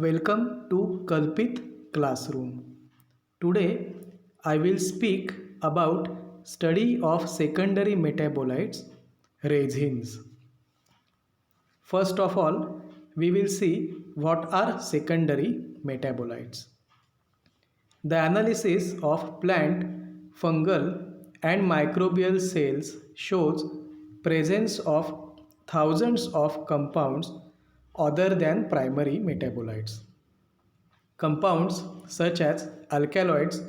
Welcome to Kalpit Classroom. Today I will speak about study of secondary metabolites, resins. First of all, we will see what are secondary metabolites. The analysis of plant, fungal and microbial cells shows presence of thousands of compounds other than primary metabolites. Compounds such as alkaloids,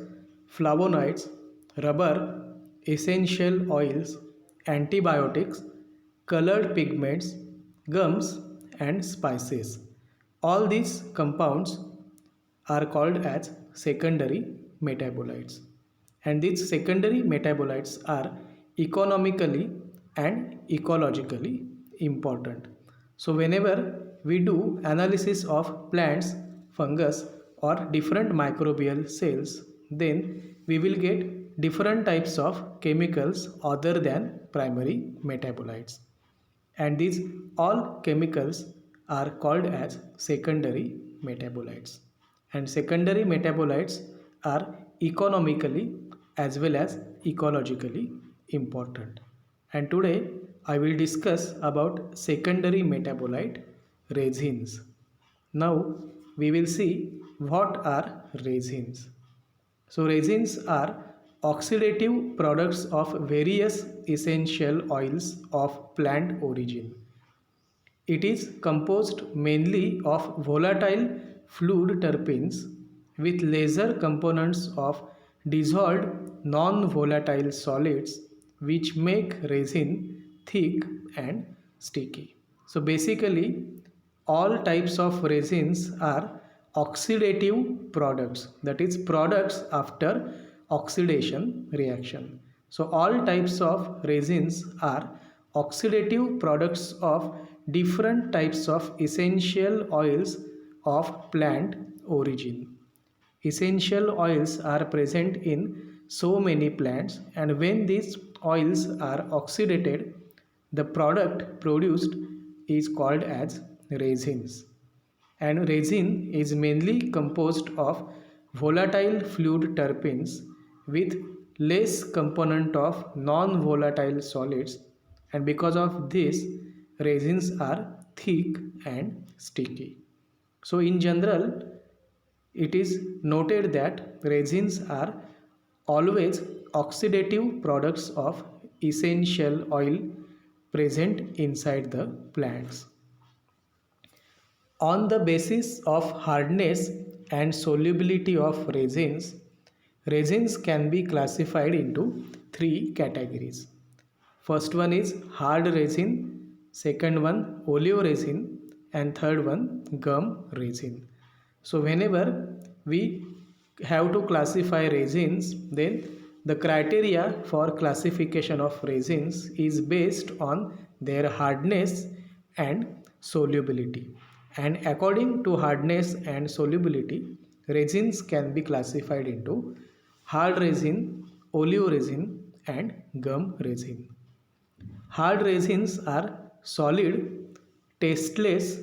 flavonoids, rubber, essential oils, antibiotics, colored pigments, gums, and spices. All these compounds are called as secondary metabolites. And these secondary metabolites are economically and ecologically important. So whenever we do analysis of plants, fungus or different microbial cells, then we will get different types of chemicals other than primary metabolites. And these all chemicals are called as secondary metabolites. And secondary metabolites are economically as well as ecologically important. And today I will discuss about secondary metabolite resins. Now we will see what are resins. So resins are oxidative products of various essential oils of plant origin. It is composed mainly of volatile fluid terpenes with lesser components of dissolved non-volatile solids which make resin thick and sticky. So basically all types of resins are oxidative products, that is products after oxidation reaction. So all types of resins are oxidative products of different types of essential oils of plant origin. Essential oils are present in so many plants, and when these oils are oxidated, the product produced is called as resins. And resin is mainly composed of volatile fluid terpenes with less component of non-volatile solids, and because of this resins are thick and sticky. So in general it is noted that resins are always oxidative products of essential oil present inside the plants. On the basis of hardness and solubility of resins, resins can be classified into three categories. First one is hard resin, second one oleoresin, and third one gum resin. So whenever we have to classify resins, then the criteria for classification of resins is based on their hardness and solubility. And according to hardness and solubility, resins can be classified into hard resin, oleoresin, and gum resin. Hard resins are solid, tasteless,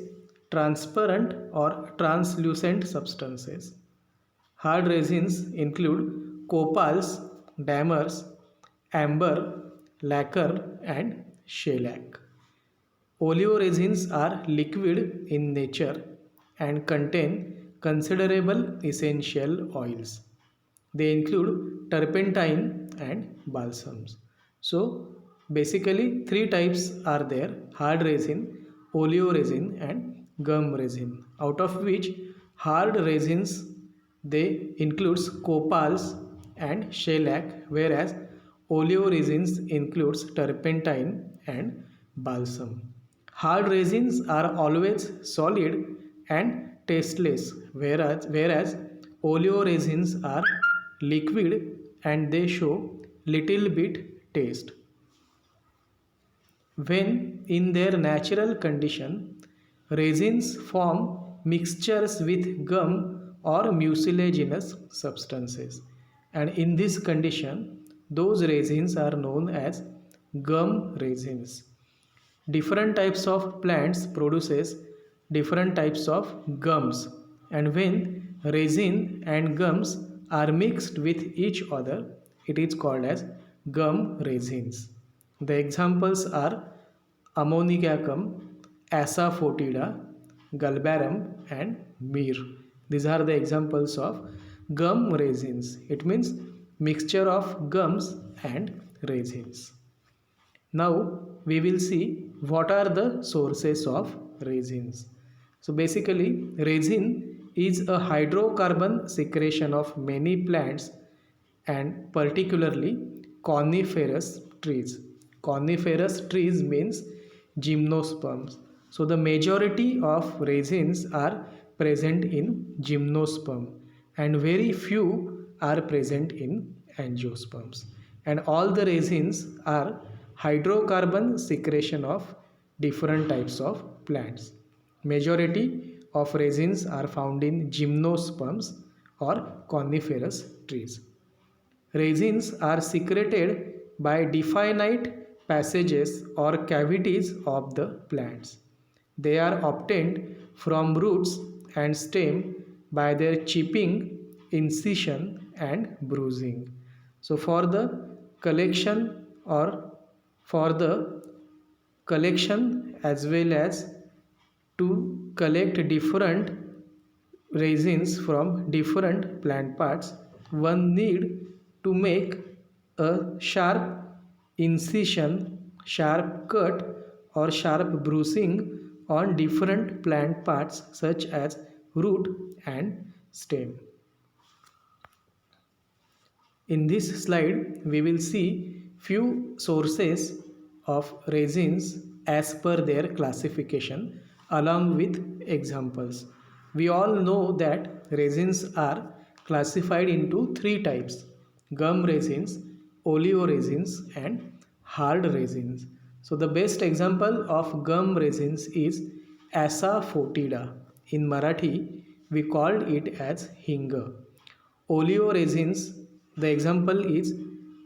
transparent or translucent substances. Hard resins include copals, dammers, amber, lacquer and shellac. Oleoresins are liquid in nature and contain considerable essential oils. They include turpentine and balsams. So basically three types are there: hard resin, oleoresin and gum resin. Out of which hard resins they includes copals and shellac, whereas oleoresins includes turpentine and balsam. Hard resins are always solid and tasteless, whereas oleoresins are liquid and they show little bit taste. When in their natural condition, resins form mixtures with gum or mucilaginous substances, and in this condition those resins are known as gum resins. Different types of plants produces different types of gums. And when resin and gums are mixed with each other, it is called as gum resins. The examples are ammoniacum, asafoetida, galbanum, and myrrh. These are the examples of gum resins. It means mixture of gums and resins. Now we will see what are the sources of resins. So basically resin is a hydrocarbon secretion of many plants and particularly coniferous trees. Coniferous trees means gymnosperms. So the majority of resins are present in gymnosperm and very few are present in angiosperms. And all the resins are hydrocarbon secretion of different types of plants. Majority of resins are found in gymnosperms or coniferous trees. Resins are secreted by definite passages or cavities of the plants. They are obtained from roots and stem by their chipping, incision, and bruising. So, for the collection or for the collection as well as to collect different resins from different plant parts, one need to make a sharp incision, sharp cut, or sharp bruising on different plant parts such as root and stem. In this slide, we will see few sources of resins as per their classification along with examples. We all know that resins are classified into three types: gum resins, oleoresins, and hard resins. So the best example of gum resins is asafoetida. In Marathi, we called it as hinga. Oleoresins, the example is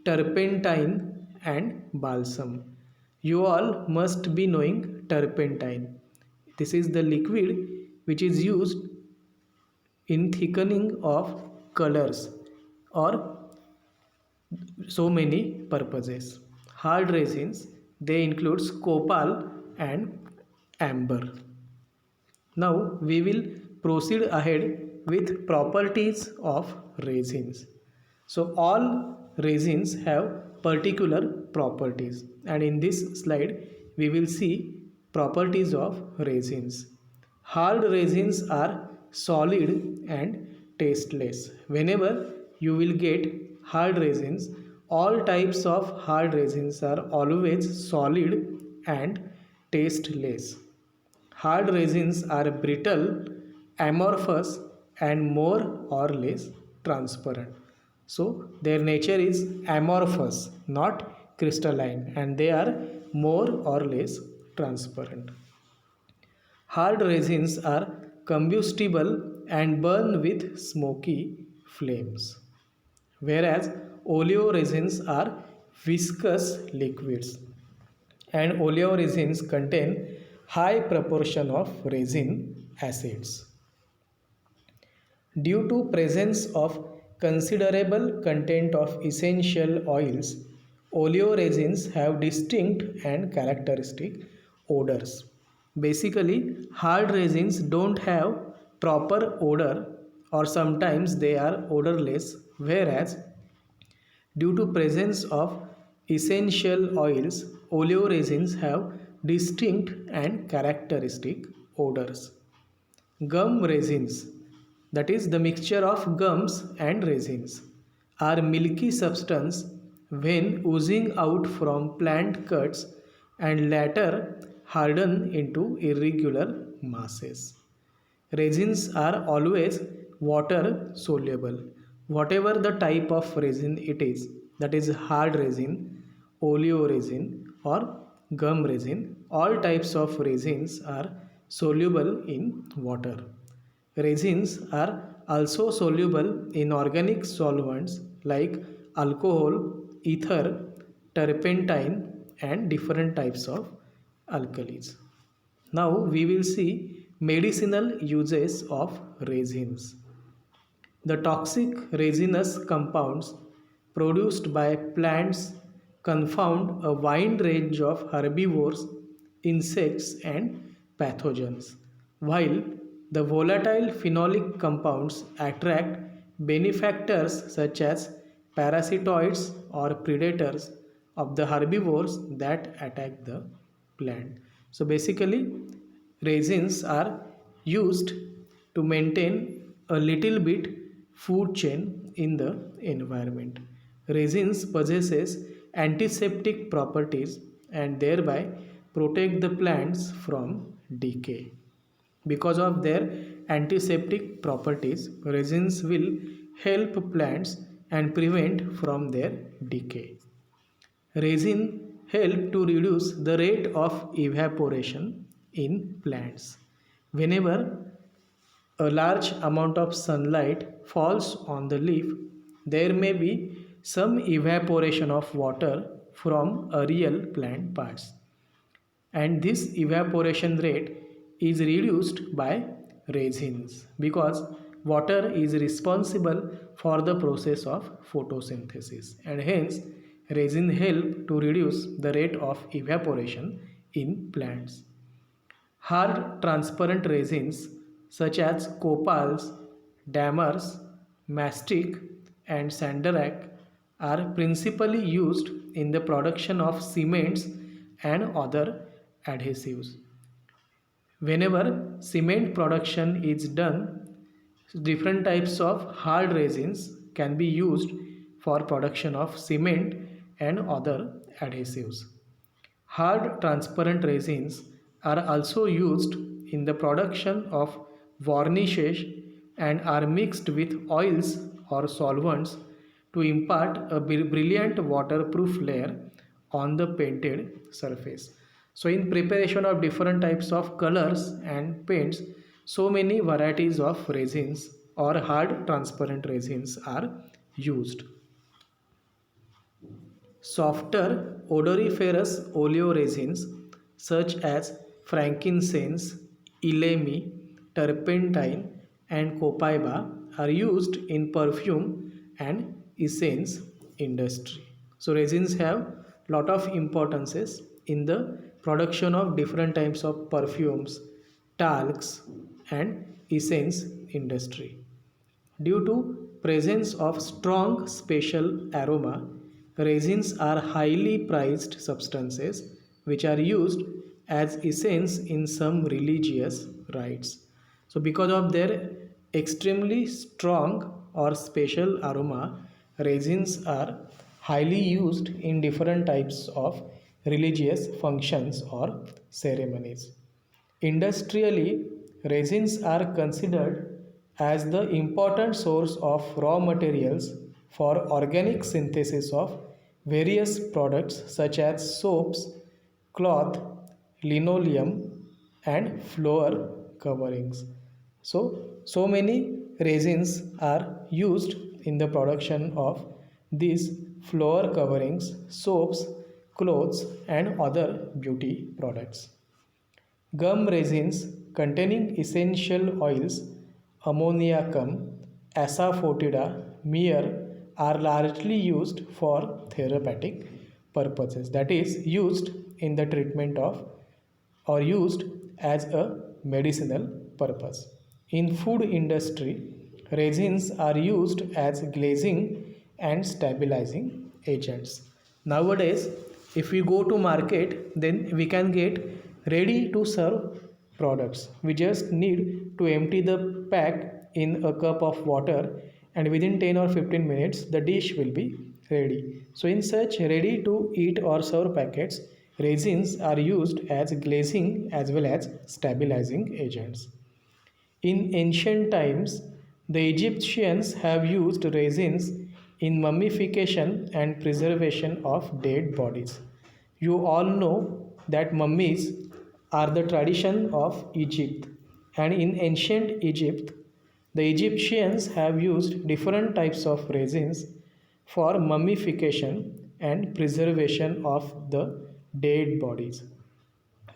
turpentine and balsam. You all must be knowing turpentine. This is the liquid which is used in thickening of colors or so many purposes. Hard resins, they include copal and amber. Now we will proceed ahead with properties of resins. So all resins have particular properties, and in this slide we will see properties of resins. Hard resins are solid and tasteless. Whenever you will get hard resins, all types of hard resins are always solid and tasteless. Hard resins are brittle, amorphous, and more or less transparent. So, their nature is amorphous, not crystalline, and they are more or less transparent. Hard resins are combustible and burn with smoky flames, whereas oleoresins are viscous liquids, and oleoresins contain high proportion of resin acids. Due to presence of considerable content of essential oils, oleoresins have distinct and characteristic odors. Basically, hard resins don't have proper odor or sometimes they are odorless, whereas due to presence of essential oils, oleoresins have distinct and characteristic odors. Gum resins, that is the mixture of gums and resins, are milky substance when oozing out from plant cuts and later harden into irregular masses. Resins are always water soluble. Whatever the type of resin it is, that is hard resin, oleo resin, or gum resin, all types of resins are soluble in water. Resins are also soluble in organic solvents like alcohol, ether, turpentine, and different types of alkalis. Now we will see Medicinal uses of resins. The toxic resinous compounds produced by plants confound a wide range of herbivores, insects, and pathogens, while the volatile phenolic compounds attract benefactors such as parasitoids or predators of the herbivores that attack the plant. So basically, resins are used to maintain a little bit food chain in the environment. Resins possesses antiseptic properties and thereby protect the plants from decay. Because of their antiseptic properties, resins will help plants and prevent from their decay. Resin help to reduce the rate of evaporation in plants. Whenever a large amount of sunlight falls on the leaf, there may be some evaporation of water from aerial plant parts, and this evaporation rate is reduced by resins because water is responsible for the process of photosynthesis, and hence resin help to reduce the rate of evaporation in plants. Hard transparent resins such as copals, dammers, mastic, and sandarac are principally used in the production of cements and other adhesives. Whenever cement production is done, different types of hard resins can be used for production of cement and other adhesives. Hard transparent resins are also used in the production of varnishes and are mixed with oils or solvents to impart a brilliant waterproof layer on the painted surface. So in preparation of different types of colors and paints, so many varieties of resins or hard transparent resins are used. Softer odoriferous oleoresins such as frankincense, elemi, turpentine, and copaiba are used in perfume and essence industry. So resins have lot of importances in the production of different types of perfumes, talcs, and essence industry. Due to presence of strong special aroma, resins are highly prized substances which are used as essence in some religious rites. So because of their extremely strong or special aroma, resins are highly used in different types of religious functions or ceremonies. Industrially, resins are considered as the important source of raw materials for organic synthesis of various products such as soaps, cloth, linoleum, and floor coverings. So many resins are used in the production of these floor coverings, soaps, clothes, and other beauty products. Gum resins containing essential oils, ammoniacum, asafoetida, myrrh are largely used for therapeutic purposes, that is used in the treatment of or used as a medicinal purpose. In food industry, resins are used as glazing and stabilizing agents. Nowadays, if we go to market, then we can get ready to serve products. We just need to empty the pack in a cup of water, and within 10 or 15 minutes the dish will be ready. So in such ready to eat or serve packets, resins are used as glazing as well as stabilizing agents. In ancient times, the Egyptians have used resins in mummification and preservation of dead bodies. You all know that mummies are the tradition of Egypt, and in ancient Egypt, the Egyptians have used different types of resins for mummification and preservation of the dead bodies.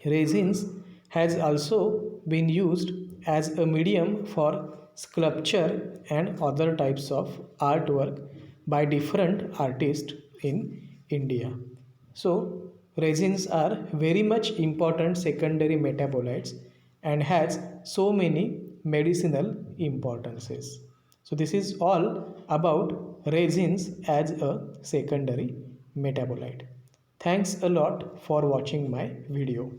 Resins has also been used as a medium for sculpture and other types of artwork by different artists in India. So resins are very much important secondary metabolites and has so many medicinal importances. So this is all about resins as a secondary metabolite. Thanks a lot for watching my video.